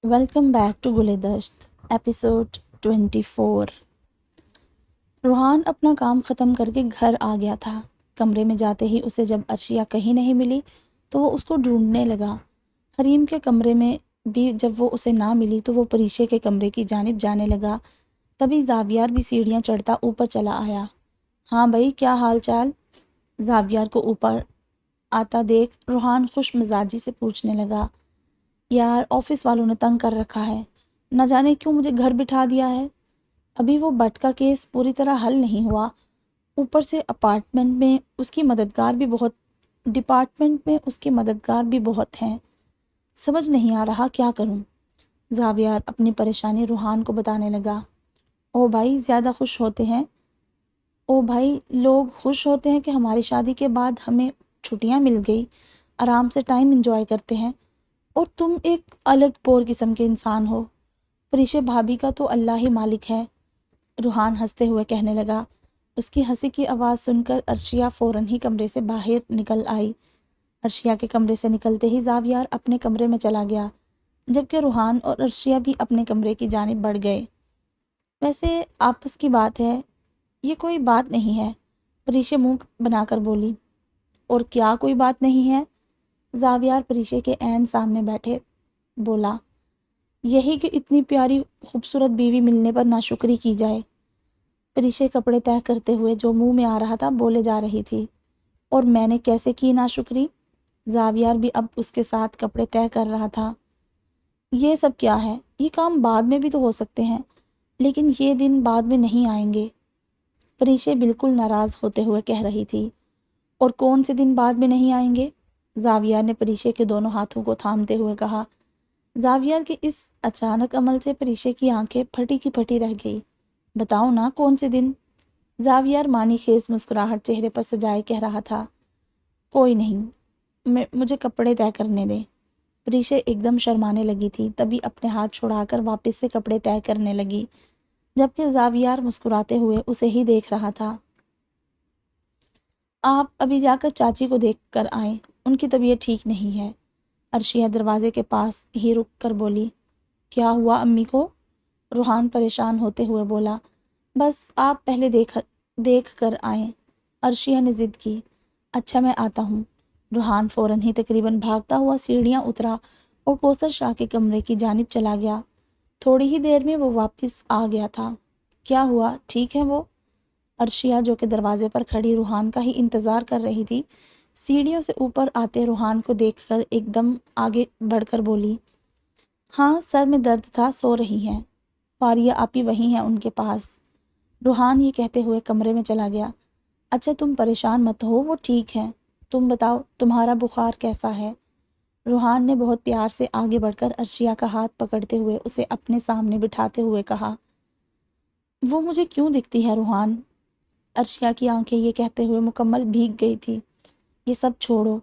Welcome back to Guldasht episode 24۔ Rohan اپنا کام ختم کر کے گھر آ گیا تھا۔ کمرے میں جاتے ہی اسے جب عرشیہ کہیں نہیں ملی تو وہ اس کو ڈھونڈنے لگا۔ حریم کے کمرے میں بھی جب وہ اسے نہ ملی تو وہ پریشے کے کمرے کی جانب جانے لگا۔ تبھی زاویار بھی سیڑھیاں چڑھتا اوپر چلا آیا۔ ہاں بھائی، کیا حال چال؟ زاویار کو اوپر آتا دیکھ روحان خوش مزاجی سے پوچھنے لگا۔ یار، آفس والوں نے تنگ کر رکھا ہے، نہ جانے کیوں مجھے گھر بٹھا دیا ہے۔ ابھی وہ بٹ کا کیس پوری طرح حل نہیں ہوا، اوپر سے ڈپارٹمنٹ میں اس کی مددگار بھی بہت ہیں۔ سمجھ نہیں آ رہا کیا کروں۔ زاویار اپنی پریشانی روحان کو بتانے لگا۔ او بھائی، زیادہ خوش ہوتے ہیں لوگ خوش ہوتے ہیں کہ ہماری شادی کے بعد ہمیں چھٹیاں مل گئی، آرام سے ٹائم انجوائے کرتے ہیں، اور تم ایک الگ پور قسم کے انسان ہو۔ پریشے بھابھی کا تو اللہ ہی مالک ہے، روحان ہنستے ہوئے کہنے لگا۔ اس کی ہنسی کی آواز سن کر عرشیہ فوراً ہی کمرے سے باہر نکل آئی۔ عرشیہ کے کمرے سے نکلتے ہی زاویار اپنے کمرے میں چلا گیا، جبکہ روحان اور عرشیہ بھی اپنے کمرے کی جانب بڑھ گئے۔ ویسے آپس کی بات ہے، یہ کوئی بات نہیں ہے، پریشے منہ بنا کر بولی۔ اور کیا کوئی بات نہیں ہے؟ زاویار پریشے کے عین سامنے بیٹھے بولا۔ یہی کہ اتنی پیاری خوبصورت بیوی ملنے پر ناشکری کی جائے۔ پریشے کپڑے طے کرتے ہوئے جو منہ میں آ رہا تھا بولے جا رہی تھی۔ اور میں نے کیسے کی ناشکری؟ زاویار بھی اب اس کے ساتھ کپڑے طے کر رہا تھا۔ یہ سب کیا ہے؟ یہ کام بعد میں بھی تو ہو سکتے ہیں، لیکن یہ دن بعد میں نہیں آئیں گے، پریشے بالکل ناراض ہوتے ہوئے کہہ رہی تھی۔ اور کون سے دن بعد میں نہیں آئیں گے؟ زاویار نے پریشے کے دونوں ہاتھوں کو تھامتے ہوئے کہا۔ زاویار کے اس اچانک عمل سے پریشے کی آنکھیں پھٹی کی پھٹی رہ گئی۔ بتاؤ نا کون سے دن؟ زاویار معنی خیز مسکراہٹ چہرے پر سجائے کہہ رہا تھا۔ کوئی نہیں، مجھے کپڑے طے کرنے دیں۔ پریشے ایک دم شرمانے لگی تھی، تبھی اپنے ہاتھ چھڑا کر واپس سے کپڑے طے کرنے لگی، جبکہ زاویار مسکراتے ہوئے اسے ہی دیکھ رہا تھا۔ آپ ابھی جا کر چاچی کو دیکھ کر آئیں، ان کی طبیعت ٹھیک نہیں ہے۔ عرشیہ دروازے کے پاس ہی رک کر بولی۔ کیا ہوا امی کو؟ روحان پریشان ہوتے ہوئے بولا۔ بس آپ پہلے دیکھ کر آئیں، عرشیہ نے ضد کی۔ اچھا، میں آتا ہوں۔ روحان فوراً ہی تقریباً بھاگتا ہوا سیڑھیاں اترا اور کوثر شاہ کے کمرے کی جانب چلا گیا۔ تھوڑی ہی دیر میں وہ واپس آ گیا تھا۔ کیا ہوا، ٹھیک ہے وہ؟ عرشیہ جو کہ دروازے پر کھڑی روحان کا ہی انتظار کر رہی تھی، سیڑھیوں سے اوپر آتے روحان کو دیکھ کر ایک دم آگے بڑھ کر بولی۔ ہاں، سر میں درد تھا، سو رہی ہیں، فاریہ آپی وہی ہیں ان کے پاس۔ روحان یہ کہتے ہوئے کمرے میں چلا گیا۔ اچھا، تم پریشان مت ہو، وہ ٹھیک ہے۔ تم بتاؤ، تمہارا بخار کیسا ہے؟ روحان نے بہت پیار سے آگے بڑھ کر عرشیہ کا ہاتھ پکڑتے ہوئے اسے اپنے سامنے بٹھاتے ہوئے کہا۔ وہ مجھے کیوں دکھتی ہے روحان؟ عرشیہ کی آنکھیں یہ کہتے ہوئے مکمل بھیگ گئی تھی۔ یہ سب چھوڑو،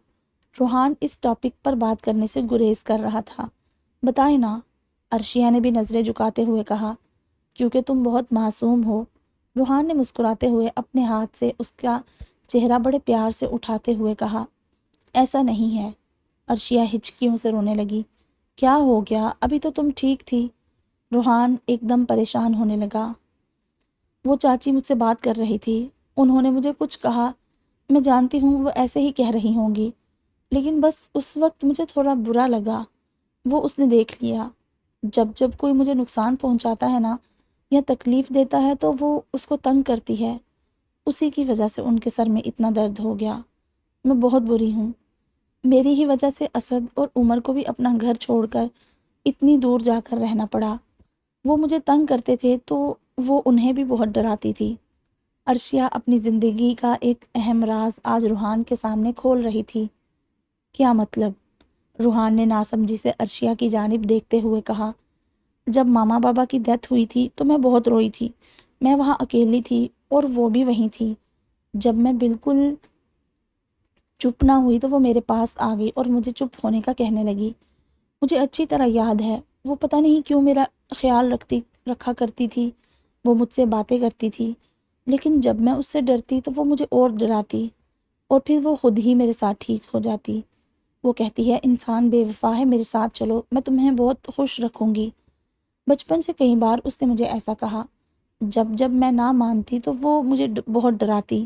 روحان اس ٹاپک پر بات کرنے سے گریز کر رہا تھا۔ بتائیں نا، عرشیہ نے بھی نظریں جھکاتے ہوئے کہا۔ کیونکہ تم بہت معصوم ہو، روحان نے مسکراتے ہوئے اپنے ہاتھ سے اس کا چہرہ بڑے پیار سے اٹھاتے ہوئے کہا۔ ایسا نہیں ہے۔ عرشیہ ہچکیوں سے رونے لگی۔ کیا ہو گیا؟ ابھی تو تم ٹھیک تھی۔ روحان ایک دم پریشان ہونے لگا۔ وہ چاچی مجھ سے بات کر رہی تھی، انہوں نے مجھے کچھ کہا، میں جانتی ہوں وہ ایسے ہی کہہ رہی ہوں گی، لیکن بس اس وقت مجھے تھوڑا برا لگا۔ وہ اس نے دیکھ لیا، جب کوئی مجھے نقصان پہنچاتا ہے نا یا تکلیف دیتا ہے تو وہ اس کو تنگ کرتی ہے، اسی کی وجہ سے ان کے سر میں اتنا درد ہو گیا۔ میں بہت بری ہوں، میری ہی وجہ سے اسد اور عمر کو بھی اپنا گھر چھوڑ کر اتنی دور جا کر رہنا پڑا۔ وہ مجھے تنگ کرتے تھے تو وہ انہیں بھی بہت ڈراتی تھی۔ عرشیہ اپنی زندگی کا ایک اہم راز آج روحان کے سامنے کھول رہی تھی۔ کیا مطلب؟ روحان نے ناسمجھی سے عرشیہ کی جانب دیکھتے ہوئے کہا۔ جب ماما بابا کی ڈیتھ ہوئی تھی تو میں بہت روئی تھی، میں وہاں اکیلی تھی اور وہ بھی وہیں تھی۔ جب میں بالکل چپ نہ ہوئی تو وہ میرے پاس آ گئی اور مجھے چپ ہونے کا کہنے لگی۔ مجھے اچھی طرح یاد ہے، وہ پتہ نہیں کیوں میرا خیال رکھا کرتی تھی، وہ مجھ سے باتیں کرتی تھی، لیکن جب میں اس سے ڈرتی تو وہ مجھے اور ڈراتی، اور پھر وہ خود ہی میرے ساتھ ٹھیک ہو جاتی۔ وہ کہتی ہے انسان بے وفا ہے، میرے ساتھ چلو، میں تمہیں بہت خوش رکھوں گی۔ بچپن سے کئی بار اس نے مجھے ایسا کہا، جب جب میں نہ مانتی تو وہ مجھے بہت ڈراتی،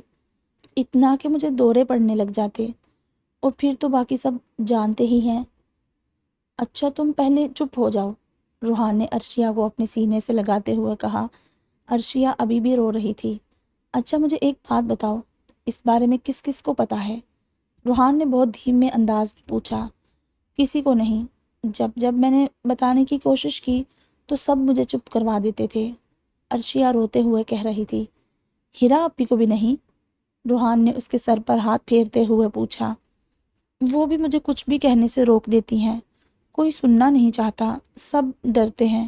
اتنا کہ مجھے دورے پڑنے لگ جاتے، اور پھر تو باقی سب جانتے ہی ہیں۔ اچھا تم پہلے چپ ہو جاؤ، روحان نے عرشیہ کو اپنے سینے سے لگاتے ہوئے کہا۔ عرشیہ ابھی بھی رو رہی تھی۔ اچھا مجھے ایک بات بتاؤ، اس بارے میں کس کس کو پتہ ہے؟ روحان نے بہت دھیمے انداز میں پوچھا۔ کسی کو نہیں، جب جب میں نے بتانے کی کوشش کی تو سب مجھے چپ کروا دیتے تھے، عرشیہ روتے ہوئے کہہ رہی تھی۔ ہیرا اپی کو بھی نہیں؟ روحان نے اس کے سر پر ہاتھ پھیرتے ہوئے پوچھا۔ وہ بھی مجھے کچھ بھی کہنے سے روک دیتی ہیں، کوئی سننا نہیں چاہتا، سب ڈرتے ہیں۔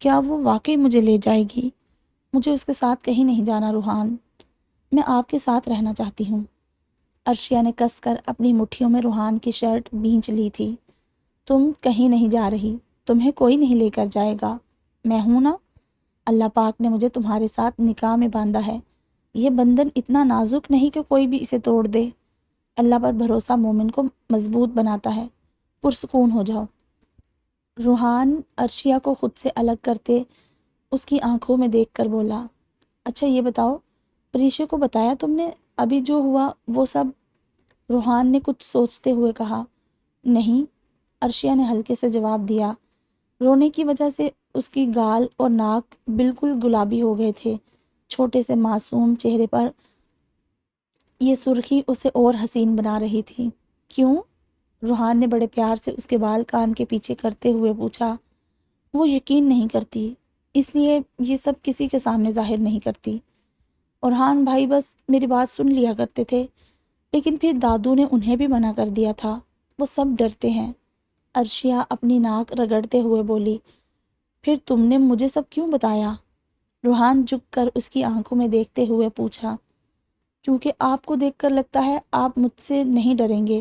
کیا وہ واقعی مجھے لے جائے گی؟ مجھے اس کے ساتھ کہیں نہیں جانا روحان، میں آپ کے ساتھ رہنا چاہتی ہوں۔ عرشیہ نے کس کر اپنی مٹھیوں میں روحان کی شرٹ بھینچ لی تھی۔ تم کہیں نہیں جا رہی، تمہیں کوئی نہیں لے کر جائے گا، میں ہوں نا؟ اللہ پاک نے مجھے تمہارے ساتھ نکاح میں باندھا ہے، یہ بندھن اتنا نازک نہیں کہ کوئی بھی اسے توڑ دے۔ اللہ پر بھروسہ مومن کو مضبوط بناتا ہے، پرسکون ہو جاؤ۔ روحان عرشیہ کو خود سے الگ کرتے اس کی آنکھوں میں دیکھ کر بولا۔ اچھا یہ بتاؤ، پریشے کو بتایا تم نے ابھی جو ہوا وہ سب؟ روحان نے کچھ سوچتے ہوئے کہا۔ نہیں، عرشیہ نے ہلکے سے جواب دیا۔ رونے کی وجہ سے اس کی گال اور ناک بالکل گلابی ہو گئے تھے، چھوٹے سے معصوم چہرے پر یہ سرخی اسے اور حسین بنا رہی تھی۔ کیوں؟ روحان نے بڑے پیار سے اس کے بال کان کے پیچھے کرتے ہوئے پوچھا۔ وہ یقین نہیں کرتی، اس لیے یہ سب کسی کے سامنے ظاہر نہیں کرتی۔ اورحان بھائی بس میری بات سن لیا کرتے تھے، لیکن پھر دادو نے انہیں بھی منع کر دیا تھا، وہ سب ڈرتے ہیں۔ عرشیہ اپنی ناک رگڑتے ہوئے بولی۔ پھر تم نے مجھے سب کیوں بتایا؟ روحان جھک کر اس کی آنکھوں میں دیکھتے ہوئے پوچھا۔ کیونکہ آپ کو دیکھ کر لگتا ہے آپ مجھ سے نہیں ڈریں گے،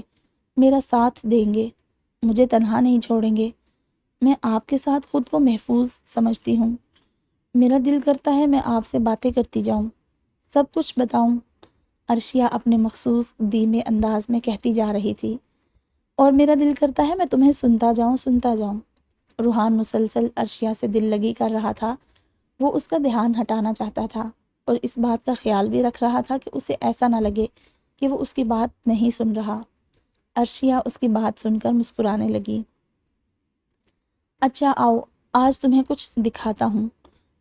میرا ساتھ دیں گے، مجھے تنہا نہیں چھوڑیں گے۔ میں آپ کے ساتھ خود کو محفوظ سمجھتی ہوں، میرا دل کرتا ہے میں آپ سے باتیں کرتی جاؤں، سب کچھ بتاؤں۔ عرشیہ اپنے مخصوص دھیمے انداز میں کہتی جا رہی تھی، اور میرا دل کرتا ہے میں تمہیں سنتا جاؤں سنتا جاؤں۔ روحان مسلسل عرشیہ سے دل لگی کر رہا تھا، وہ اس کا دھیان ہٹانا چاہتا تھا، اور اس بات کا خیال بھی رکھ رہا تھا کہ اسے ایسا نہ لگے کہ وہ اس کی بات نہیں سن رہا۔ عرشیہ اس کی بات سن کر مسکرانے لگی۔ اچھا آؤ، آج تمہیں کچھ دکھاتا ہوں۔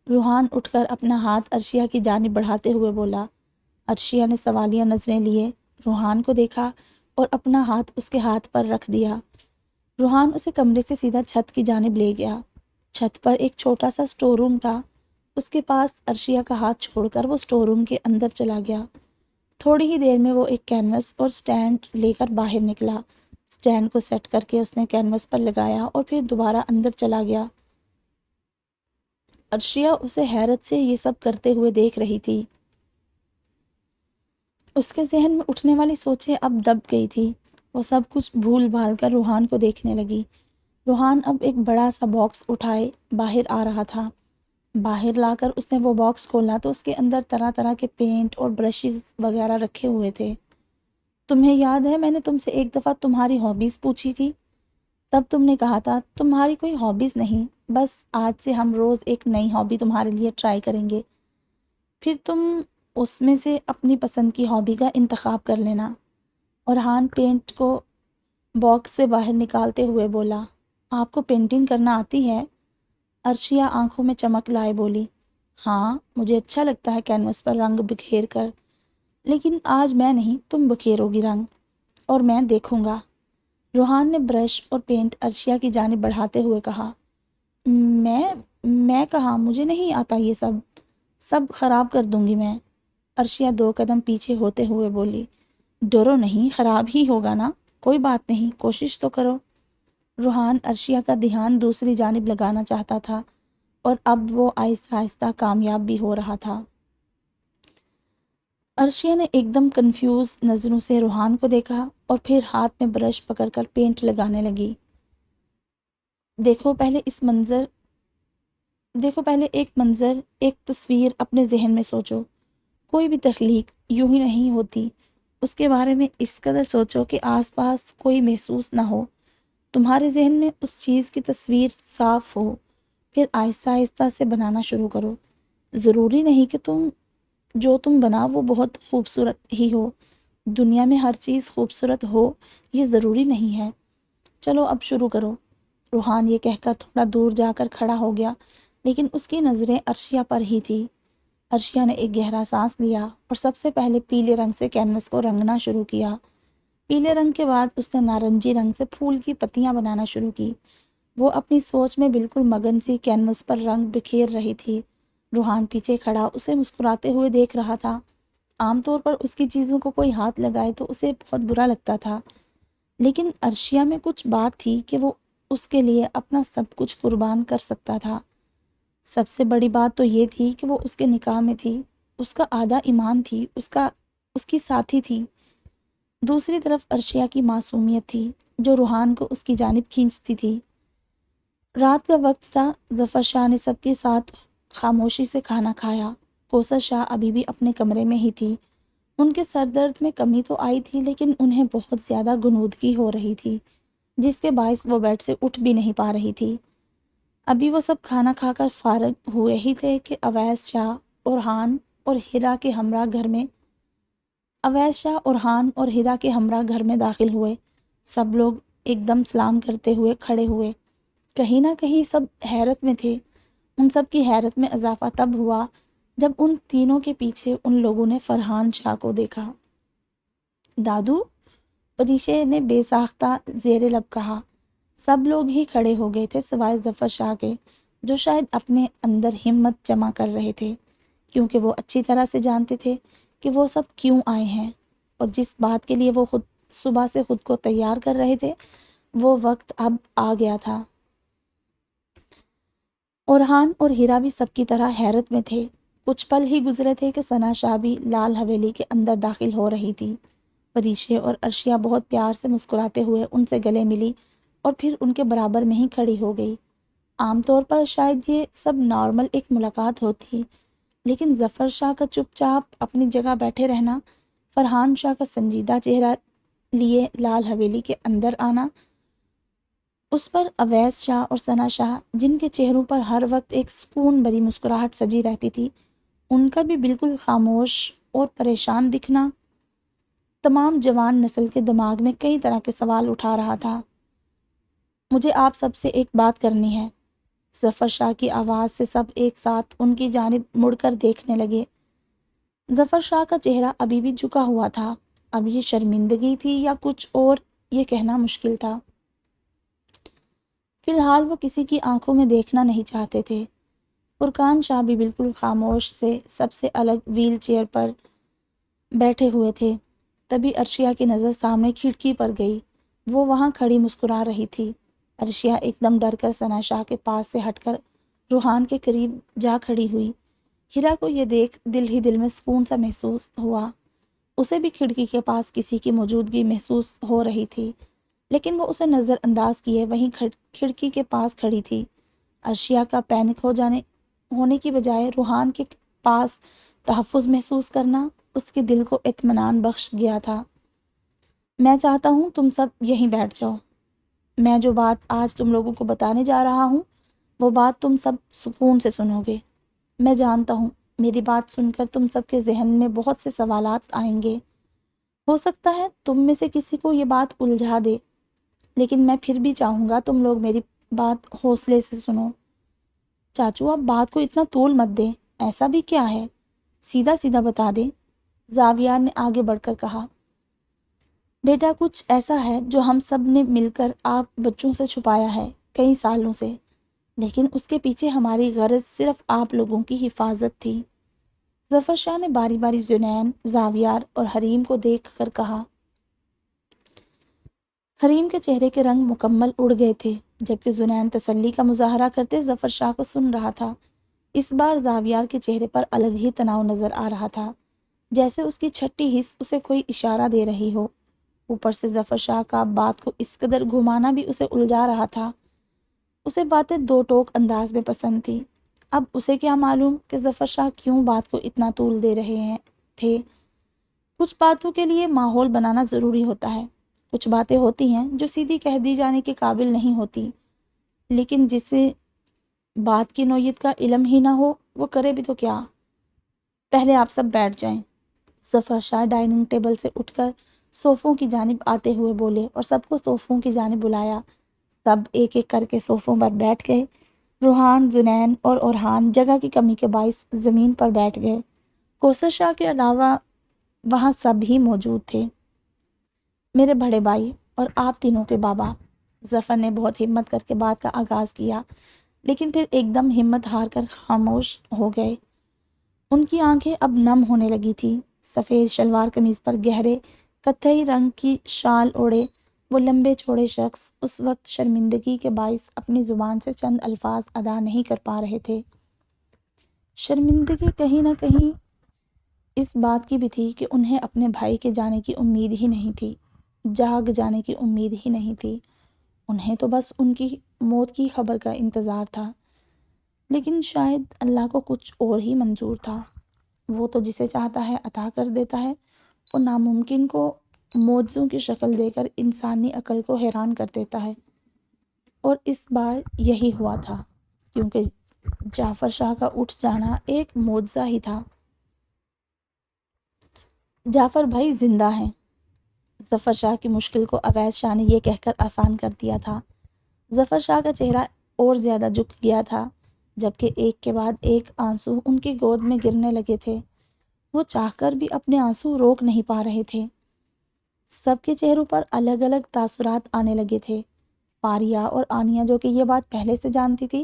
روحان اٹھ کر اپنا ہاتھ عرشیہ کی جانب بڑھاتے ہوئے بولا۔ عرشیہ نے سوالیہ نظریں لیے روحان کو دیکھا اور اپنا ہاتھ اس کے ہاتھ پر رکھ دیا۔ روحان اسے کمرے سے سیدھا چھت کی جانب لے گیا۔ چھت پر ایک چھوٹا سا سٹور روم تھا، اس کے پاس عرشیہ کا ہاتھ چھوڑ کر وہ سٹور روم کے اندر چلا گیا۔ تھوڑی ہی دیر میں وہ ایک کینوس اور سٹینڈ لے کر باہر نکلا۔ سٹینڈ کو سیٹ کر کے اس نے کینوس پر لگایا اور پھر دوبارہ اندر چلا گیا۔ عرشیہ اسے حیرت سے یہ سب کرتے ہوئے دیکھ رہی تھی۔ اس کے ذہن میں اٹھنے والی سوچیں اب دب گئی تھی، وہ سب کچھ بھول بھال کر روحان کو دیکھنے لگی۔ روحان اب ایک بڑا سا باکس اٹھائے باہر آ رہا تھا۔ باہر لا کر اس نے وہ باکس کھولا تو اس کے اندر طرح طرح کے پینٹ اور برشز وغیرہ رکھے ہوئے تھے۔ تمہیں یاد ہے میں نے تم سے ایک دفعہ تمہاری ہابیز پوچھی تھی؟ تب تم نے کہا تھا تمہاری کوئی ہابیز نہیں، بس آج سے ہم روز ایک نئی ہابی تمہارے لیے ٹرائی کریں گے، پھر تم اس میں سے اپنی پسند کی ہابی کا انتخاب کر لینا۔ اورحان پینٹ کو باکس سے باہر نکالتے ہوئے بولا۔ آپ کو پینٹنگ کرنا آتی ہے؟ عرشیہ آنکھوں میں چمک لائے بولی۔ ہاں، مجھے اچھا لگتا ہے کینوس پر رنگ بکھیر کر، لیکن آج میں نہیں، تم بکھیرو گی رنگ، اور میں دیکھوں گا۔ روحان نے برش اور پینٹ عرشیہ کی جانب بڑھاتے ہوئے کہا۔ میں کہا مجھے نہیں آتا یہ سب خراب کر دوں گی میں۔ عرشیہ 2 قدم پیچھے ہوتے ہوئے بولی۔ ڈرو نہیں، خراب ہی ہوگا نا، کوئی بات نہیں، کوشش تو کرو۔ روحان عرشیہ کا دھیان دوسری جانب لگانا چاہتا تھا، اور اب وہ آہستہ آہستہ کامیاب بھی ہو رہا تھا۔ عرشیہ نے ایک دم کنفیوز نظروں سے روحان کو دیکھا اور پھر ہاتھ میں برش پکڑ کر پینٹ لگانے لگی۔ دیکھو پہلے ایک منظر، ایک تصویر اپنے ذہن میں سوچو۔ کوئی بھی تخلیق یوں ہی نہیں ہوتی، اس کے بارے میں اس قدر سوچو کہ آس پاس کوئی محسوس نہ ہو، تمہارے ذہن میں اس چیز کی تصویر صاف ہو، پھر آہستہ آہستہ سے بنانا شروع کرو۔ ضروری نہیں کہ جو تم بناؤ وہ بہت خوبصورت ہی ہو، دنیا میں ہر چیز خوبصورت ہو یہ ضروری نہیں ہے۔ چلو اب شروع کرو۔ روحان یہ کہہ کر تھوڑا دور جا کر کھڑا ہو گیا، لیکن اس کی نظریں عرشیہ پر ہی تھی۔ عرشیہ نے ایک گہرا سانس لیا اور سب سے پہلے پیلے رنگ سے کینوس کو رنگنا شروع کیا۔ پیلے رنگ کے بعد اس نے نارنجی رنگ سے پھول کی پتیاں بنانا شروع کی۔ وہ اپنی سوچ میں بالکل مگن سی کینوس پر رنگ بکھیر رہی تھی۔ روحان پیچھے کھڑا اسے مسکراتے ہوئے دیکھ رہا تھا۔ عام طور پر اس کی چیزوں کو کوئی ہاتھ لگائے تو اسے بہت برا لگتا تھا، لیکن عرشیہ میں کچھ بات تھی کہ وہ اس کے لیے اپنا سب کچھ قربان کر سکتا تھا۔ سب سے بڑی بات تو یہ تھی کہ وہ اس کے نکاح میں تھی، اس کا آدھا ایمان تھی، اس کی ساتھی تھی۔ دوسری طرف عرشیہ کی معصومیت تھی جو روحان کو اس کی جانب کھینچتی تھی۔ رات کا وقت تھا۔ ظفر شاہ نے سب کے ساتھ خاموشی سے کھانا کھایا۔ کوثر شاہ ابھی بھی اپنے کمرے میں ہی تھی۔ ان کے سر درد میں کمی تو آئی تھی، لیکن انہیں بہت زیادہ غنودگی ہو رہی تھی، جس کے باعث وہ بیڈ سے اٹھ بھی نہیں پا رہی تھی۔ ابھی وہ سب کھانا کھا کر فارغ ہوئے ہی تھے کہ اویس شاہ، اورحان اور ہیرا کے ہمراہ گھر میں داخل ہوئے۔ سب لوگ ایک دم سلام کرتے ہوئے کھڑے ہوئے۔ کہیں نہ کہیں سب حیرت میں تھے۔ ان سب کی حیرت میں اضافہ تب ہوا جب ان تینوں کے پیچھے ان لوگوں نے فرحان شاہ کو دیکھا۔ دادو، پریشے نے بے ساختہ زیر لب کہا۔ سب لوگ ہی کھڑے ہو گئے تھے سوائے ظفر شاہ کے، جو شاید اپنے اندر ہمت جمع کر رہے تھے، کیونکہ وہ اچھی طرح سے جانتے تھے کہ وہ سب کیوں آئے ہیں، اور جس بات کے لیے وہ صبح سے خود کو تیار کر رہے تھے وہ وقت اب آ گیا تھا۔ اورحان اور ہیرا بھی سب کی طرح حیرت میں تھے۔ کچھ پل ہی گزرے تھے کہ ثنا شاہ بھی لال حویلی کے اندر داخل ہو رہی تھی۔ پریشے اور عرشیہ بہت پیار سے مسکراتے ہوئے ان سے گلے ملی اور پھر ان کے برابر میں ہی کھڑی ہو گئی۔ عام طور پر شاید یہ سب نارمل ایک ملاقات ہوتی، لیکن ظفر شاہ کا چپ چاپ اپنی جگہ بیٹھے رہنا، فرحان شاہ کا سنجیدہ چہرہ لیے لال حویلی کے اندر آنا، اس پر اویس شاہ اور ثنا شاہ جن کے چہروں پر ہر وقت ایک سکون بھری مسکراہٹ سجی رہتی تھی، ان کا بھی بالکل خاموش اور پریشان دکھنا تمام جوان نسل کے دماغ میں کئی طرح کے سوال اٹھا رہا تھا۔ مجھے آپ سب سے ایک بات کرنی ہے۔ ظفر شاہ کی آواز سے سب ایک ساتھ ان کی جانب مڑ کر دیکھنے لگے۔ ظفر شاہ کا چہرہ ابھی بھی جھکا ہوا تھا۔ اب یہ شرمندگی تھی یا کچھ اور، یہ کہنا مشکل تھا۔ فی الحال وہ کسی کی آنکھوں میں دیکھنا نہیں چاہتے تھے۔ فرقان شاہ بھی بالکل خاموش سے سب سے الگ ویل چیئر پر بیٹھے ہوئے تھے۔ تبھی عرشیہ کی نظر سامنے کھڑکی پر گئی۔ وہ وہاں کھڑی مسکرا رہی تھی۔ عرشیہ ایک دم ڈر کر ثنا شاہ کے پاس سے ہٹ کر روحان کے قریب جا کھڑی ہوئی۔ ہیرا کو یہ دیکھ دل ہی دل میں سکون سا محسوس ہوا۔ اسے بھی کھڑکی کے پاس کسی کی موجودگی محسوس ہو رہی تھی، لیکن وہ اسے نظر انداز کیے وہیں کھڑکی کے پاس کھڑی تھی۔ عرشیہ کا پینک ہونے کی بجائے روحان کے پاس تحفظ محسوس کرنا اس کے دل کو اطمینان بخش گیا تھا۔ میں چاہتا ہوں تم سب یہیں بیٹھ جاؤ۔ میں جو بات آج تم لوگوں کو بتانے جا رہا ہوں وہ بات تم سب سکون سے سنو گے۔ میں جانتا ہوں میری بات سن کر تم سب کے ذہن میں بہت سے سوالات آئیں گے۔ ہو سکتا ہے تم میں سے کسی کو یہ بات الجھا دے، لیکن میں پھر بھی چاہوں گا تم لوگ میری بات حوصلے سے سنو۔ چاچو، آپ بات کو اتنا طول مت دیں، ایسا بھی کیا ہے؟ سیدھا سیدھا بتا دیں، زاویار نے آگے بڑھ کر کہا۔ بیٹا، کچھ ایسا ہے جو ہم سب نے مل کر آپ بچوں سے چھپایا ہے کئی سالوں سے، لیکن اس کے پیچھے ہماری غرض صرف آپ لوگوں کی حفاظت تھی۔ ظفر شاہ نے باری باری زنین، زاویار اور حریم کو دیکھ کر کہا۔ حریم کے چہرے کے رنگ مکمل اڑ گئے تھے، جبکہ زنین تسلی کا مظاہرہ کرتے ظفر شاہ کو سن رہا تھا۔ اس بار زاویار کے چہرے پر الگ ہی تناؤ نظر آ رہا تھا، جیسے اس کی چھٹی حس اسے کوئی اشارہ دے رہی ہو۔ اوپر سے ظفر شاہ کا بات کو اس قدر گھمانا بھی اسے الجھا رہا تھا۔ اسے باتیں دو ٹوک انداز میں پسند تھی۔ اب اسے کیا معلوم کہ ظفر شاہ کیوں بات کو اتنا طول دے رہے تھے۔ کچھ باتوں کے لیے ماحول بنانا ضروری ہوتا ہے، کچھ باتیں ہوتی ہیں جو سیدھی کہہ دی جانے کے قابل نہیں ہوتی، لیکن جسے بات کی نوعیت کا علم ہی نہ ہو وہ کرے بھی تو کیا۔ پہلے آپ سب بیٹھ جائیں۔ ظفر شاہ ڈائننگ ٹیبل سے اٹھ کر صوفوں کی جانب آتے ہوئے بولے اور سب کو صوفوں کی جانب بلایا۔ سب ایک ایک کر کے صوفوں پر بیٹھ گئے۔ روحان، جنین اور اورحان جگہ کی کمی کے باعث زمین پر بیٹھ گئے۔ کوثر شاہ کے علاوہ وہاں سب ہی موجود تھے، میرے بڑے بھائی اور آپ تینوں کے بابا۔ ظفر نے بہت ہمت کر کے بات کا آغاز کیا، لیکن پھر ایک دم ہمت ہار کر خاموش ہو گئے۔ ان کی آنکھیں اب نم ہونے لگی تھی۔ سفید شلوار قمیض پر گہرے کتھئی رنگ کی شال اوڑھے وہ لمبے چوڑے شخص اس وقت شرمندگی کے باعث اپنی زبان سے چند الفاظ ادا نہیں کر پا رہے تھے۔ شرمندگی کہیں نہ کہیں اس بات کی بھی تھی کہ انہیں اپنے بھائی کے جانے کی امید ہی نہیں تھی، جاگ جانے کی امید ہی نہیں تھی۔ انہیں تو بس ان کی موت کی خبر کا انتظار تھا، لیکن شاید اللہ کو کچھ اور ہی منظور تھا۔ وہ تو جسے چاہتا ہے عطا کر دیتا ہے، وہ ناممکن کو معجزوں کی شکل دے کر انسانی عقل کو حیران کر دیتا ہے، اور اس بار یہی ہوا تھا، کیونکہ جعفر شاہ کا اٹھ جانا ایک معجزہ ہی تھا۔ جعفر بھائی زندہ ہیں۔ ظفر شاہ کی مشکل کو اویس شاہ نے یہ کہہ کر آسان کر دیا تھا۔ ظفر شاہ کا چہرہ اور زیادہ جھک گیا تھا، جبکہ ایک کے بعد ایک آنسو ان کی گود میں گرنے لگے تھے۔ وہ چاہ کر بھی اپنے آنسو روک نہیں پا رہے تھے۔ سب کے چہروں پر الگ الگ تاثرات آنے لگے تھے۔ فاریہ اور آنیہ، جو کہ یہ بات پہلے سے جانتی تھی،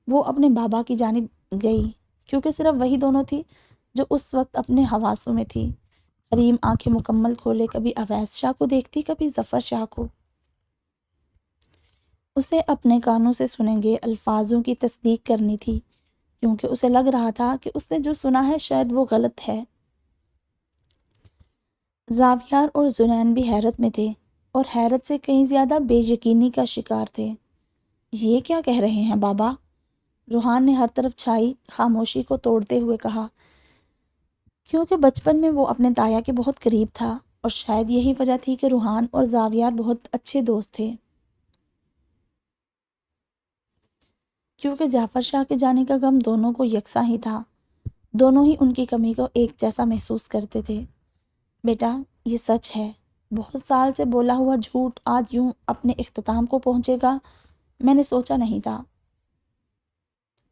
وہ اپنے بابا کی جانب گئی، کیونکہ صرف وہی دونوں تھی جو اس وقت اپنے حواسوں میں تھی۔ حریم آنکھیں مکمل کھولے کبھی اویس شاہ کو دیکھتی، کبھی ظفر شاہ کو۔ اسے اپنے کانوں سے سنے گئے الفاظوں کی تصدیق کرنی تھی، کیونکہ اسے لگ رہا تھا کہ اس نے جو سنا ہے شاید وہ غلط ہے۔ زاویار اور زنین بھی حیرت میں تھے، اور حیرت سے کہیں زیادہ بے یقینی کا شکار تھے۔ یہ کیا کہہ رہے ہیں بابا؟ روحان نے ہر طرف چھائی خاموشی کو توڑتے ہوئے کہا، کیونکہ بچپن میں وہ اپنے تایا کے بہت قریب تھا، اور شاید یہی وجہ تھی کہ روحان اور زاویار بہت اچھے دوست تھے۔ کیونکہ جعفر شاہ کے جانے کا غم دونوں کو یکساں ہی تھا، دونوں ہی ان کی کمی کو ایک جیسا محسوس کرتے تھے۔ بیٹا، یہ سچ ہے، بہت سال سے بولا ہوا جھوٹ آج یوں اپنے اختتام کو پہنچے گا، میں نے سوچا نہیں تھا۔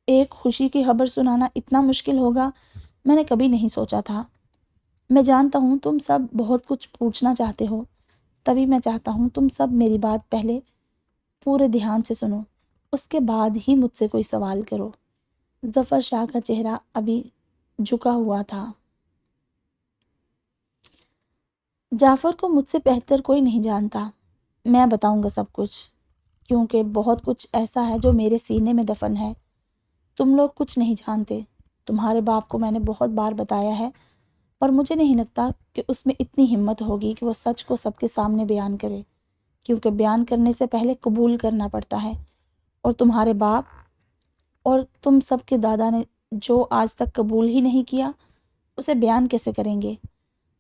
ایک خوشی کی خبر سنانا اتنا مشکل ہوگا، میں نے کبھی نہیں سوچا تھا۔ میں جانتا ہوں تم سب بہت کچھ پوچھنا چاہتے ہو، تبھی میں چاہتا ہوں تم سب میری بات پہلے پورے دھیان سے سنو، اس کے بعد ہی مجھ سے کوئی سوال کرو۔ ظفر شاہ کا چہرہ ابھی جھکا ہوا تھا۔ جعفر کو مجھ سے بہتر کوئی نہیں جانتا، میں بتاؤں گا سب کچھ، کیونکہ بہت کچھ ایسا ہے جو میرے سینے میں دفن ہے۔ تم لوگ کچھ نہیں جانتے۔ تمہارے باپ کو میں نے بہت بار بتایا ہے، پر مجھے نہیں لگتا کہ اس میں اتنی ہمت ہوگی کہ وہ سچ کو سب کے سامنے بیان کرے، کیونکہ بیان کرنے سے پہلے قبول کرنا پڑتا ہے، اور تمہارے باپ اور تم سب کے دادا نے جو آج تک قبول ہی نہیں کیا، اسے بیان کیسے کریں گے؟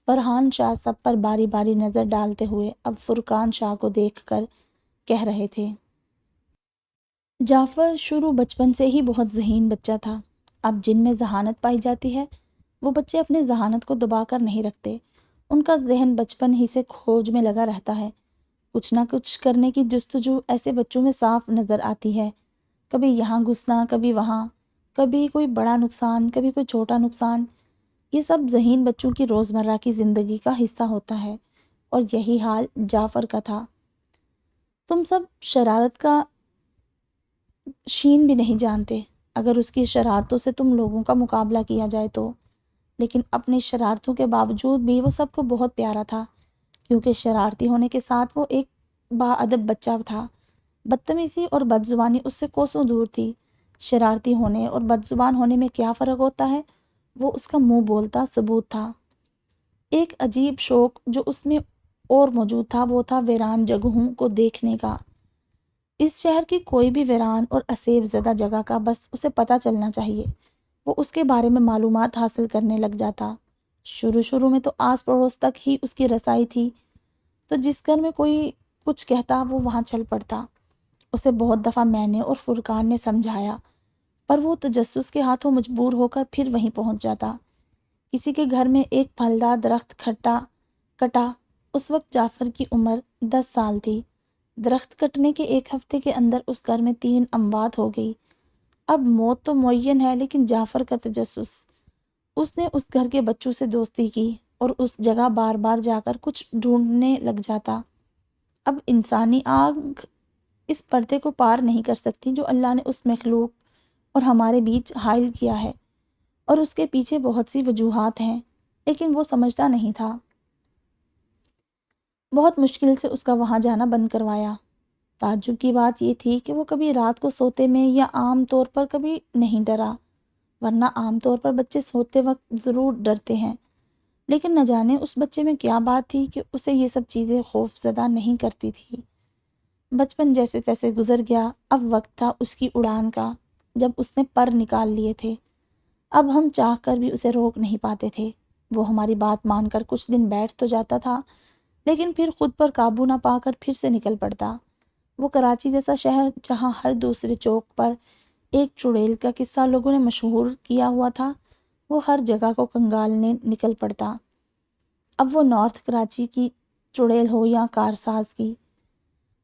فرحان شاہ سب پر باری باری نظر ڈالتے ہوئے اب فرقان شاہ کو دیکھ کر کہہ رہے تھے، جعفر شروع بچپن سے ہی بہت ذہین بچہ تھا۔ اب جن میں ذہانت پائی جاتی ہے، وہ بچے اپنے ذہانت کو دبا کر نہیں رکھتے، ان کا ذہن بچپن ہی سے کھوج میں لگا رہتا ہے۔ کچھ نہ کچھ کرنے کی جستجو ایسے بچوں میں صاف نظر آتی ہے، کبھی یہاں گھسنا، کبھی وہاں، کبھی کوئی بڑا نقصان، کبھی کوئی چھوٹا نقصان۔ یہ سب ذہین بچوں کی روزمرہ کی زندگی کا حصہ ہوتا ہے، اور یہی حال جعفر کا تھا۔ تم سب شرارت کا شین بھی نہیں جانتے، اگر اس کی شرارتوں سے تم لوگوں کا مقابلہ کیا جائے تو، لیکن اپنی شرارتوں کے باوجود بھی وہ سب کو بہت پیارا تھا، کیونکہ شرارتی ہونے کے ساتھ وہ ایک باادب بچہ تھا۔ بدتمیزی اور بدزبانی اس سے کوسوں دور تھی۔ شرارتی ہونے اور بدزبان ہونے میں کیا فرق ہوتا ہے؟ وہ اس کا منہ بولتا ثبوت تھا۔ ایک عجیب شوق جو اس میں اور موجود تھا، وہ تھا ویران جگہوں کو دیکھنے کا۔ اس شہر کی کوئی بھی ویران اور اسیب زدہ جگہ کا بس اسے پتہ چلنا چاہیے، وہ اس کے بارے میں معلومات حاصل کرنے لگ جاتا۔ شروع میں تو آس پڑوس تک ہی اس کی رسائی تھی، تو جس گھر میں کوئی کچھ کہتا وہ وہاں چل پڑتا۔ اسے بہت دفعہ میں نے اور فرقان نے سمجھایا، پر وہ تجسس کے ہاتھوں مجبور ہو کر پھر وہیں پہنچ جاتا۔ کسی کے گھر میں ایک پھلدار درخت کٹا۔ اس وقت جعفر کی عمر 10 سال تھی۔ درخت کٹنے کے ایک ہفتے کے اندر اس گھر میں 3 اموات ہو گئی۔ اب موت تو معین ہے، لیکن جعفر کا تجسس، اس نے اس گھر کے بچوں سے دوستی کی اور اس جگہ بار بار جا کر کچھ ڈھونڈنے لگ جاتا۔ اب انسانی آنکھ اس پردے کو پار نہیں کر سکتی جو اللہ نے اس مخلوق اور ہمارے بیچ حائل کیا ہے، اور اس کے پیچھے بہت سی وجوہات ہیں، لیکن وہ سمجھتا نہیں تھا۔ بہت مشکل سے اس کا وہاں جانا بند کروایا۔ تعجب کی بات یہ تھی کہ وہ کبھی رات کو سوتے میں یا عام طور پر کبھی نہیں ڈرا، ورنہ عام طور پر بچے سوتے وقت ضرور ڈرتے ہیں، لیکن نہ جانے اس بچے میں کیا بات تھی کہ اسے یہ سب چیزیں خوف زدہ نہیں کرتی تھی۔ بچپن جیسے تیسے گزر گیا۔ اب وقت تھا اس کی اڑان کا، جب اس نے پر نکال لیے تھے۔ اب ہم چاہ کر بھی اسے روک نہیں پاتے تھے۔ وہ ہماری بات مان کر کچھ دن بیٹھ تو جاتا تھا، لیکن پھر خود پر قابو نہ پا کر پھر سے نکل پڑتا۔ وہ کراچی جیسا شہر جہاں ہر دوسرے چوک پر ایک چڑیل کا قصہ لوگوں نے مشہور کیا ہوا تھا، وہ ہر جگہ کو کنگالنے نکل پڑتا۔ اب وہ نارتھ کراچی کی چڑیل ہو یا کارساز کی،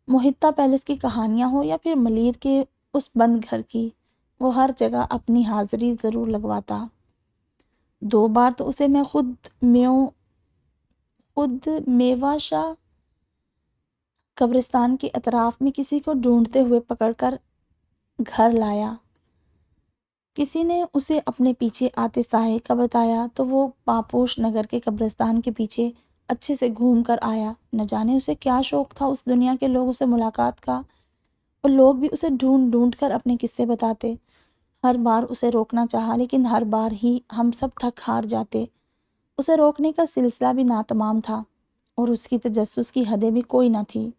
محتہ پیلس کی کہانیاں ہو یا پھر ملیر کے اس بند گھر کی، وہ ہر جگہ اپنی حاضری ضرور لگواتا۔ 2 بار تو اسے میں خود میوہ شاہ قبرستان کے اطراف میں کسی کو ڈھونڈتے ہوئے پکڑ کر گھر لایا۔ کسی نے اسے اپنے پیچھے آتے سائے کا بتایا تو وہ پاپوش نگر کے قبرستان کے پیچھے اچھے سے گھوم کر آیا۔ نہ جانے اسے کیا شوق تھا اس دنیا کے لوگوں سے ملاقات کا، اور لوگ بھی اسے ڈھونڈ ڈھونڈ کر اپنے قصے بتاتے۔ ہر بار اسے روکنا چاہا، لیکن ہر بار ہی ہم سب تھک ہار جاتے۔ اسے روکنے کا سلسلہ بھی ناتمام تھا، اور اس کی تجسس کی حدیں بھی کوئی نہ تھی۔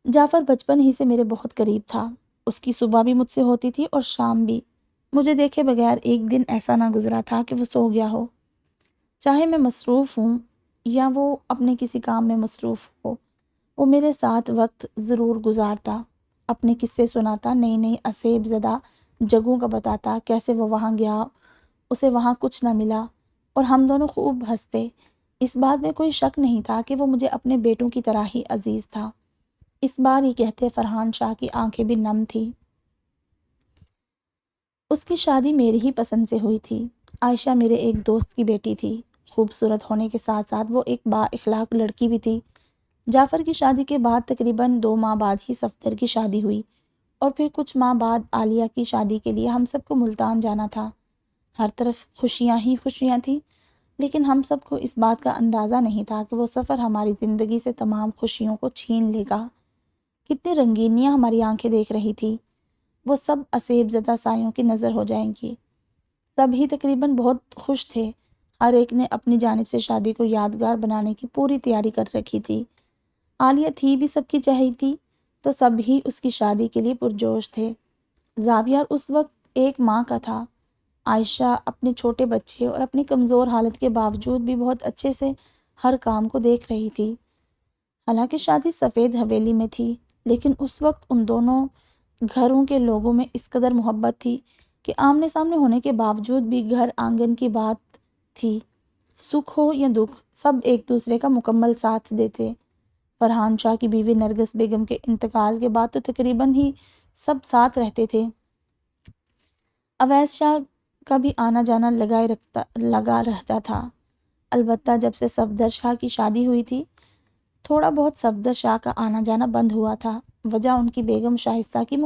جعفر بچپن ہی سے میرے بہت قریب تھا۔ اس کی صبح بھی مجھ سے ہوتی تھی اور شام بھی۔ مجھے دیکھے بغیر ایک دن ایسا نہ گزرا تھا کہ وہ سو گیا ہو، چاہے میں مصروف ہوں یا وہ اپنے کسی کام میں مصروف ہو، وہ میرے ساتھ وقت ضرور گزارتا، اپنے قصے سناتا، نئی نئی عصیب زدہ جگہوں کا بتاتا، کیسے وہ وہاں گیا، اسے وہاں کچھ نہ ملا، اور ہم دونوں خوب ہنستے۔ اس بات میں کوئی شک نہیں تھا کہ وہ مجھے اپنے بیٹوں کی طرح ہی عزیز تھا۔ اس بار ہی کہتے فرحان شاہ کی آنکھیں بھی نم تھی۔ اس کی شادی میری ہی پسند سے ہوئی تھی۔ عائشہ میرے ایک دوست کی بیٹی تھی۔ خوبصورت ہونے کے ساتھ ساتھ وہ ایک با اخلاق لڑکی بھی تھی۔ جعفر کی شادی کے بعد تقریباً 2 ماہ بعد ہی صفدر کی شادی ہوئی، اور پھر کچھ ماہ بعد عالیہ کی شادی کے لیے ہم سب کو ملتان جانا تھا۔ ہر طرف خوشیاں ہی خوشیاں تھیں، لیکن ہم سب کو اس بات کا اندازہ نہیں تھا کہ وہ سفر ہماری زندگی سے تمام خوشیوں کو چھین لے گا۔ کتنی رنگینیاں ہماری آنکھیں دیکھ رہی تھی، وہ سب عصیب زدہ سایوں کی نظر ہو جائیں گی۔ سب ہی تقریباً بہت خوش تھے۔ ہر ایک نے اپنی جانب سے شادی کو یادگار بنانے کی پوری تیاری کر رکھی تھی۔ عالیہ تھی بھی سب کی چہیتی، تو سب ہی اس کی شادی کے لیے پرجوش تھے۔ زاویہ اس وقت 1 ماہ کا تھا۔ عائشہ اپنے چھوٹے بچے اور اپنی کمزور حالت کے باوجود بھی بہت اچھے سے ہر کام کو دیکھ رہی تھی۔ حالانکہ شادی سفید حویلی میں تھی، لیکن اس وقت ان دونوں گھروں کے لوگوں میں اس قدر محبت تھی کہ آمنے سامنے ہونے کے باوجود بھی گھر آنگن کی بات تھی۔ سکھ ہو یا دکھ، سب ایک دوسرے کا مکمل ساتھ دیتے۔ فرحان شاہ کی بیوی نرگس بیگم کے انتقال کے بعد تو تقریباً ہی سب ساتھ رہتے تھے۔ اویس شاہ کا بھی آنا جانا لگا رہتا تھا۔ البتہ جب سے صفدر شاہ کی شادی ہوئی تھی، تھوڑا بہت صفدر شاہ کا آنا جانا بند ہوا تھا۔ وجہ ان کی بیگم شائستہ کی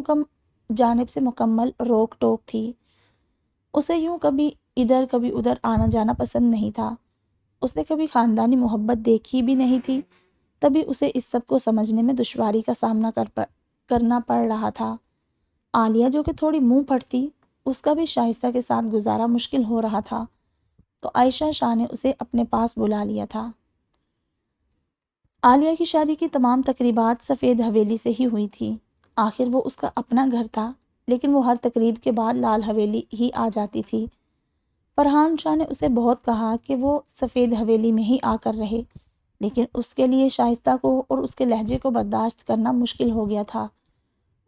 جانب سے مکمل روک ٹوک تھی۔ اسے یوں کبھی ادھر کبھی ادھر آنا جانا پسند نہیں تھا۔ اس نے کبھی خاندانی محبت دیکھی بھی نہیں تھی، تبھی اسے اس سب کو سمجھنے میں دشواری کا سامنا کرنا پڑ رہا تھا۔ عالیہ جو کہ تھوڑی منہ پھٹ تھی، اس کا بھی شائستہ کے ساتھ گزارا مشکل ہو رہا تھا، تو عائشہ شاہ نے اسے اپنے پاس بلا لیا تھا۔ عالیہ کی شادی کی تمام تقریبات سفید حویلی سے ہی ہوئی تھی۔ آخر وہ اس کا اپنا گھر تھا، لیکن وہ ہر تقریب کے بعد لال حویلی ہی آ جاتی تھی۔ فرحان شاہ نے اسے بہت کہا کہ وہ سفید حویلی میں ہی آ کر رہے، لیکن اس کے لیے شائستہ کو اور اس کے لہجے کو برداشت کرنا مشکل ہو گیا تھا۔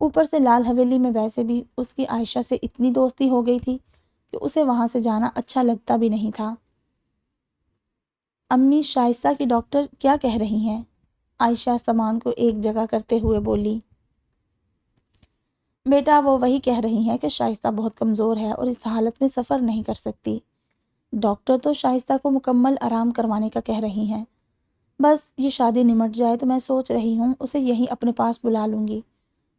اوپر سے لال حویلی میں ویسے بھی اس کی عائشہ سے اتنی دوستی ہو گئی تھی کہ اسے وہاں سے جانا اچھا لگتا بھی نہیں تھا۔ امی، شائستہ کی ڈاکٹر کیا کہہ رہی ہیں؟ عائشہ سامان کو ایک جگہ کرتے ہوئے بولی۔ بیٹا، وہ وہی کہہ رہی ہیں کہ شائستہ بہت کمزور ہے اور اس حالت میں سفر نہیں کر سکتی۔ ڈاکٹر تو شائستہ کو مکمل آرام کروانے کا کہہ رہی ہیں۔ بس یہ شادی نمٹ جائے تو میں سوچ رہی ہوں اسے یہیں اپنے پاس بلا لوں گی۔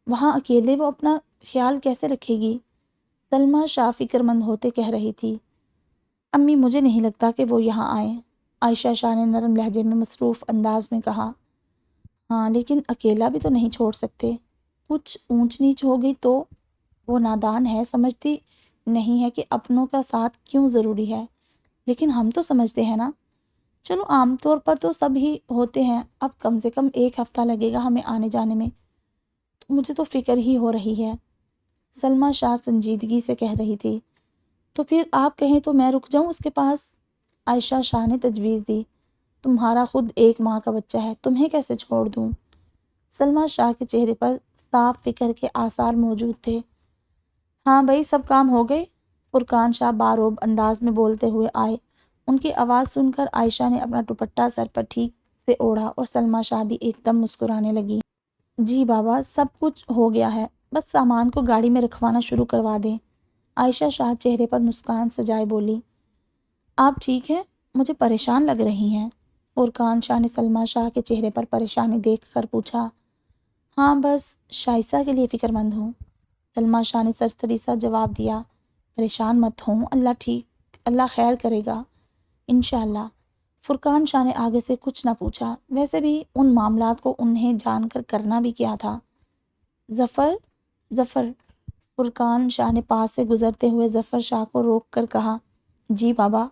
وہاں اکیلے وہ اپنا خیال کیسے رکھے گی؟ سلمیٰ شاہ فکر مند ہوتے کہہ رہی تھی۔ امی، مجھے نہیں لگتا کہ وہ یہاں آئیں، عائشہ شاہ نے نرم لہجے میں مصروف انداز میں کہا۔ ہاں، لیکن اکیلا بھی تو نہیں چھوڑ سکتے، کچھ اونچ نیچ ہو گئی تو؟ وہ نادان ہے، سمجھتی نہیں ہے کہ اپنوں کا ساتھ کیوں ضروری ہے، لیکن ہم تو سمجھتے ہیں نا۔ چلو، عام طور پر تو سب ہی ہوتے ہیں، اب کم سے کم 1 ہفتہ لگے گا ہمیں آنے جانے میں، مجھے تو فکر ہی ہو رہی ہے، سلمیٰ شاہ سنجیدگی سے کہہ رہی تھی۔ تو پھر آپ کہیں تو میں رک جاؤں اس کے پاس؟ عائشہ شاہ نے تجویز دی۔ تمہارا خود 1 ماہ کا بچہ ہے، تمہیں کیسے چھوڑ دوں؟ سلمیٰ شاہ کے چہرے پر صاف فکر کے آثار موجود تھے۔ ہاں بھائی، سب کام ہو گئے؟ فرقان شاہ باروب انداز میں بولتے ہوئے آئے۔ ان کی آواز سن کر عائشہ نے اپنا دوپٹہ سر پر ٹھیک سے اوڑھا اور سلمیٰ شاہ بھی ایک دم مسکرانے لگی۔ جی بابا، سب کچھ ہو گیا ہے، بس سامان کو گاڑی میں رکھوانا شروع کروا دیں۔ عائشہ شاہ چہرے پر مسکان سجائے بولی۔ آپ ٹھیک ہیں؟ مجھے پریشان لگ رہی ہیں۔ فرقان شاہ نے سلمیٰ شاہ کے چہرے پر پریشانی دیکھ کر پوچھا۔ ہاں، بس شائستہ کے لیے فکر مند ہوں، سلمیٰ شاہ نے سرسری سا جواب دیا۔ پریشان مت ہوں، اللہ خیر کرے گا انشاءاللہ۔ فرقان شاہ نے آگے سے کچھ نہ پوچھا، ویسے بھی ان معاملات کو انہیں جان کر کرنا بھی کیا تھا۔ ظفر، فرقان شاہ نے پاس سے گزرتے ہوئے ظفر شاہ کو روک کر کہا۔ جی بابا۔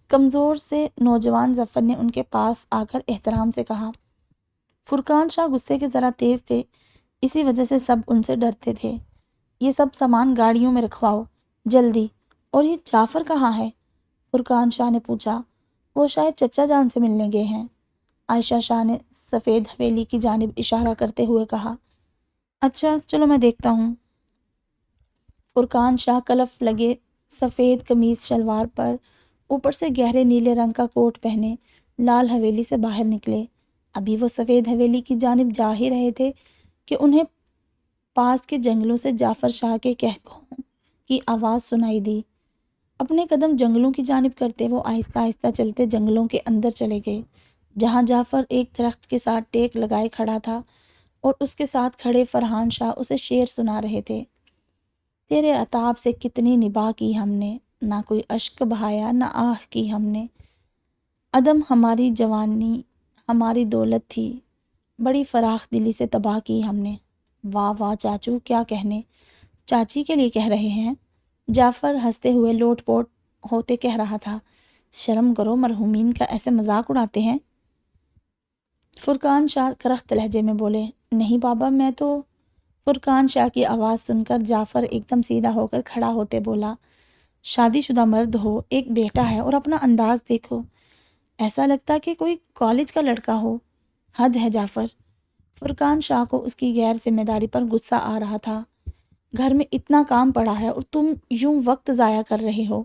کمزور سے نوجوان ظفر نے ان کے پاس آ کر احترام سے کہا۔ فرقان شاہ غصے کے ذرا تیز تھے، اسی وجہ سے سب ان سے ڈرتے تھے۔ یہ سب سامان گاڑیوں میں رکھواؤ، جلدی۔ اور یہ جعفر کہاں ہے؟ فرقان شاہ نے پوچھا۔ وہ شاید چچا جان سے ملنے گئے ہیں، عائشہ شاہ نے سفید حویلی کی جانب اشارہ کرتے ہوئے کہا۔ اچھا، چلو میں دیکھتا ہوں۔ فرقان شاہ کلف لگے سفید قمیض شلوار پر اوپر سے گہرے نیلے رنگ کا کوٹ پہنے لال حویلی سے باہر نکلے۔ ابھی وہ سفید حویلی کی جانب جا ہی رہے تھے کہ انہیں پاس کے جنگلوں سے جعفر شاہ کے قہقہوں کی آواز سنائی دی۔ اپنے قدم جنگلوں کی جانب کرتے وہ آہستہ آہستہ چلتے جنگلوں کے اندر چلے گئے، جہاں جعفر ایک درخت کے ساتھ ٹیک لگائے کھڑا تھا اور اس کے ساتھ کھڑے فرحان شاہ اسے شعر سنا رہے تھے۔ تیرے عتاب سے کتنی نباہ کی ہم نے، نہ کوئی اشک بہایا نہ آہ کی ہم نے، عدم ہماری جوانی ہماری دولت تھی، بڑی فراخ دلی سے تباہ کی ہم نے۔ واہ واہ چاچو، کیا کہنے، چاچی کے لیے کہہ رہے ہیں؟ جعفر ہنستے ہوئے لوٹ پوٹ ہوتے کہہ رہا تھا۔ شرم کرو، مرحومین کا ایسے مذاق اڑاتے ہیں۔ فرقان شاہ کرخت لہجے میں بولے۔ نہیں بابا، میں تو… فرقان شاہ کی آواز سن کر جعفر ایک دم سیدھا ہو کر کھڑا ہوتے بولا۔ شادی شدہ مرد ہو، ایک بیٹا ہے اور اپنا انداز دیکھو، ایسا لگتا کہ کوئی کالج کا لڑکا ہو۔ حد ہے جعفر۔ فرقان شاہ کو اس کی غیر ذمہ داری پر غصہ آ رہا تھا۔ گھر میں اتنا کام پڑا ہے اور تم یوں وقت ضائع کر رہے ہو۔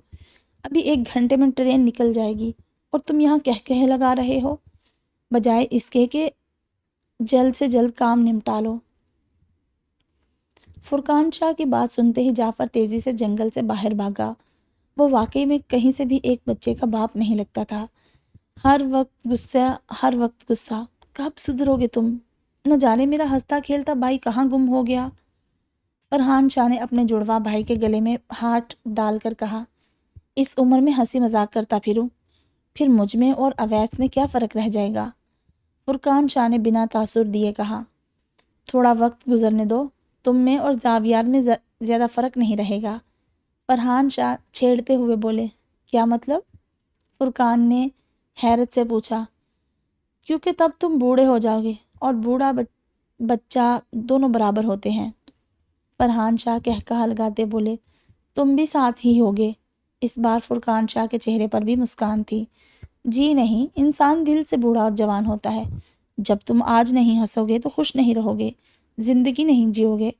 ابھی 1 گھنٹے میں ٹرین نکل جائے گی اور تم یہاں کہے لگا رہے ہو، بجائے اس کے کہ جلد سے جلد کام نمٹا لو۔ فرقان شاہ کی بات سنتے ہی جعفر تیزی سے جنگل سے باہر بھاگا۔ وہ واقعی میں کہیں سے بھی ایک بچے کا باپ نہیں لگتا تھا۔ ہر وقت غصہ۔ کب سدھرو گے تم؟ نہ جانے میرا ہنستا کھیلتا بھائی کہاں گم ہو گیا؟ فرحان شاہ نے اپنے جڑواں بھائی کے گلے میں ہاتھ ڈال کر کہا۔ اس عمر میں ہنسی مذاق کرتا پھروں، پھر مجھ میں اور اویس میں کیا فرق رہ جائے گا؟ فرقان شاہ نے بنا تاثر دیے کہا۔ تھوڑا وقت گزرنے دو، تم میں اور زاویار میں زیادہ فرق نہیں رہے گا، فرحان شاہ چھیڑتے ہوئے بولے۔ کیا مطلب؟ فرقان نے حیرت سے پوچھا۔ کیونکہ تب تم بوڑھے ہو جاؤ گے اور بوڑھا بچہ دونوں برابر ہوتے ہیں، فرحان شاہ قہقہہ لگاتے بولے۔ تم بھی ساتھ ہی ہوگے، اس بار فرقان شاہ کے چہرے پر بھی مسکان تھی۔ جی نہیں، انسان دل سے بوڑھا اور جوان ہوتا ہے۔ جب تم آج نہیں ہنسو گے تو خوش نہیں رہو گے، زندگی نہیں جیو گے،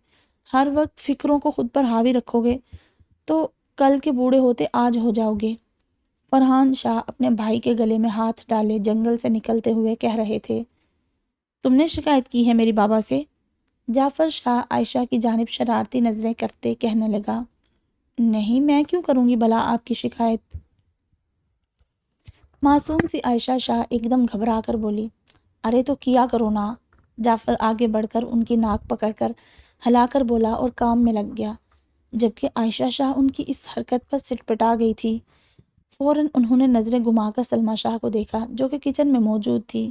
ہر وقت فکروں کو خود پر حاوی رکھو گے تو کل کے بوڑھے ہوتے آج ہو جاؤ گے۔ فرحان شاہ اپنے بھائی کے گلے میں ہاتھ ڈالے جنگل سے نکلتے ہوئے کہہ رہے تھے، تم نے شکایت کی ہے میری بابا سے؟ جعفر شاہ عائشہ کی جانب شرارتی نظریں کرتے کہنے لگا، نہیں، میں کیوں کروں گی بھلا آپ کی شکایت؟ معصوم سی عائشہ شاہ ایک دم گھبرا کر بولی، ارے تو کیا کرو نا۔ جعفر آگے بڑھ کر ان کی ناک پکڑ کر ہلا کر بولا اور کام میں لگ گیا، جبکہ عائشہ شاہ ان کی اس حرکت پر سٹپٹا گئی تھی۔ فوراً انہوں نے نظریں گھما کر سلمیٰ شاہ کو دیکھا جو کہ کچن میں موجود تھی۔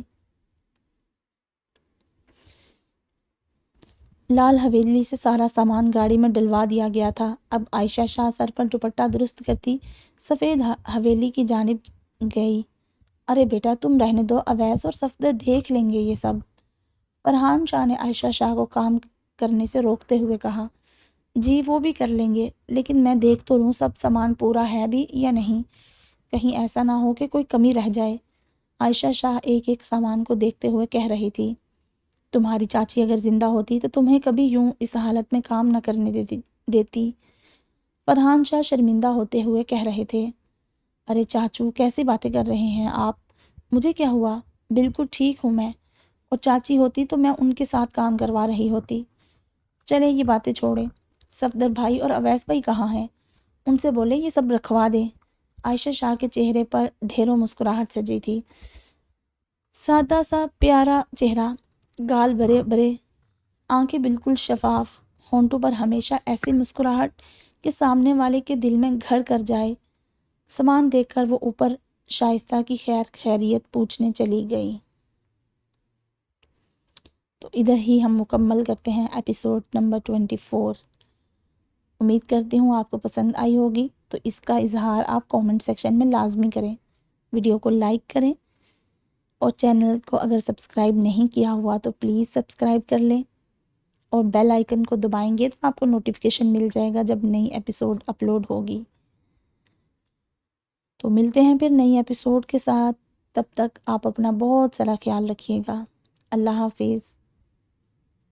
لال حویلی سے سارا سامان گاڑی میں ڈلوا دیا گیا تھا۔ اب عائشہ شاہ سر پر دوپٹہ درست کرتی سفید حویلی کی جانب گئی۔ ارے بیٹا تم رہنے دو، اویس اور صفدر دیکھ لیں گے یہ سب۔ فرحان شاہ نے عائشہ شاہ کو کام کرنے سے روکتے ہوئے کہا، جی وہ بھی کر لیں گے، لیکن میں دیکھ تو لوں سب سامان پورا ہے بھی یا نہیں، کہیں ایسا نہ ہو کہ کوئی کمی رہ جائے۔ عائشہ شاہ ایک ایک سامان کو دیکھتے ہوئے کہہ رہی تھی، تمہاری چاچی اگر زندہ ہوتی تو تمہیں کبھی یوں اس حالت میں کام نہ کرنے دیتی۔ فرحان شاہ شرمندہ ہوتے ہوئے کہہ رہے تھے، ارے چاچو کیسی باتیں کر رہے ہیں آپ، مجھے کیا ہوا، بالکل ٹھیک ہوں میں، اور چاچی ہوتی تو میں ان کے ساتھ کام کروا رہی ہوتی۔ چلے یہ باتیں چھوڑیں، صفدر بھائی اور اویس بھائی کہاں ہیں؟ ان سے بولے یہ سب رکھوا دیں۔ عائشہ شاہ کے چہرے پر ڈھیروں مسکراہٹ سجی تھی، سادہ سا پیارا چہرہ، گال بھرے بھرے، آنکھیں بالکل شفاف، ہونٹوں پر ہمیشہ ایسی مسکراہٹ کہ سامنے والے کے دل میں گھر کر جائے۔ سامان دیکھ کر وہ اوپر شائستہ کی خیر خیریت پوچھنے چلی گئی۔ تو ادھر ہی ہم مکمل کرتے ہیں ایپیسوڈ نمبر 24۔ امید کرتی ہوں آپ کو پسند آئی ہوگی، تو اس کا اظہار آپ کومنٹ سیکشن میں لازمی کریں، ویڈیو کو لائک کریں، اور چینل کو اگر سبسکرائب نہیں کیا ہوا تو پلیز سبسکرائب کر لیں، اور بیل آئیکن کو دبائیں گے تو آپ کو نوٹیفیکیشن مل جائے گا جب نئی ایپیسوڈ اپلوڈ ہوگی۔ تو ملتے ہیں پھر نئی ایپیسوڈ کے ساتھ، تب تک آپ اپنا بہت سارا خیال رکھیے گا۔ اللہ حافظ۔